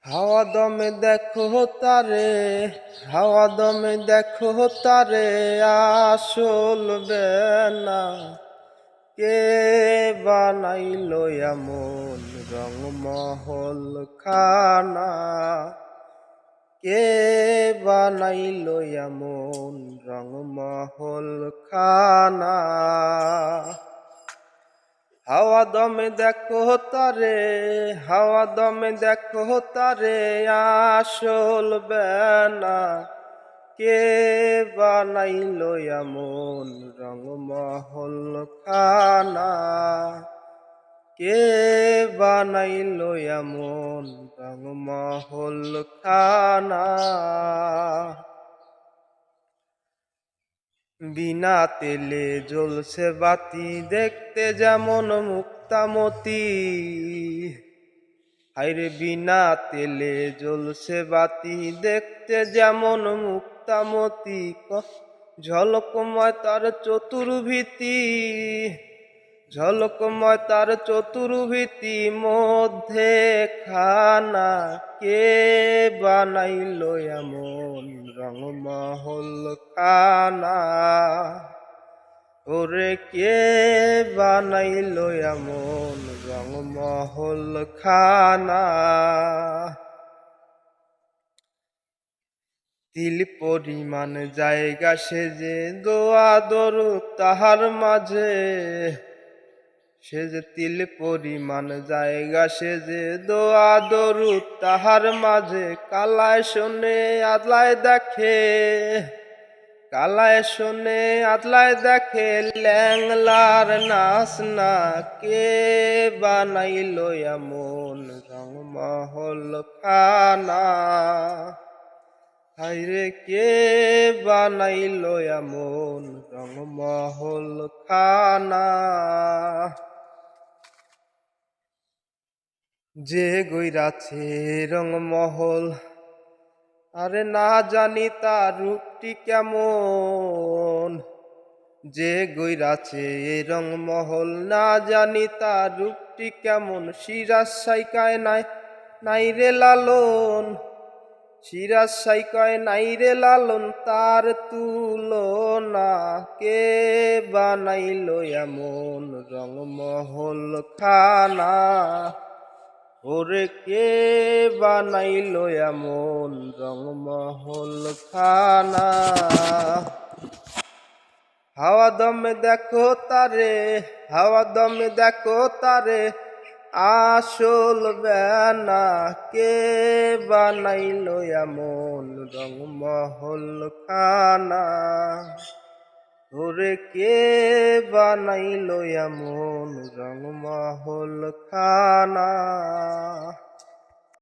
হাওয়া দমে দেখো তারে, হাওয়া দমে দেখো তারে, আসল বেনা কে বানাইলো এমন রংমহল খানা? কে বানাইলো এমন রংমহল খানা? হাওয়া দমে দেখো তারে, হাওয়া দমে দেখো তারে, আসল বেনা কে বানাইলো এমন রংমহল খানা? কে বানাইলো এমন রংমহল খানা? বিনা তেলে জ্বলছে বাতি, দেখতে যেমন মুক্তামতি। হায়রে বিনা তেলে জ্বলছে বাতি, দেখতে যেমন মুক্তামতি। ঝলকময় তার চতুর্ভীতি, ঝলকময় তার চতুর্ভীতি, মধ্যে খানা কে বানাইলো এমন রংমহল খানা? ওরে কে বানাইলো এমন রংমহল খানা? তিল পরিমাণ জায়গা সেজে দোয়া দরু তাহার মাঝে, সে যে তিল পরিমাণ জায়গা সেজে দোয়া দরু তাহার মাঝে। কালায় শোনে আদলায় দেখে, কালায় শোনে আদলায় দেখে, ল্যাংলার নাচ না কে বানাইলো এমন রংমহল খানা? হায়রে কে বানাইলো এমন রংমহল খানা? যে গইরাছে রংমহল, আরে না জানি তার রূপটি কেমন। যে গইরাছে রংমহল, না জানি তার রূপটি কেমন। সিরাজ সাইকায় নাই রে লালন, সিরাজ সাইকায় নাই রে লালন, তার তুলনা কে বানাইলো এমন রংমহল খানা? ওরে কে বানাইলো এমন রংমহল খানা? হাওয়া দমে দেখো তারে, হাওয়া দমে দেখো তারে, আসল বেনা কে বানাইলো এমন রংমহল খানা? ওরে কে বানাইলো এমন রংমহল খানা?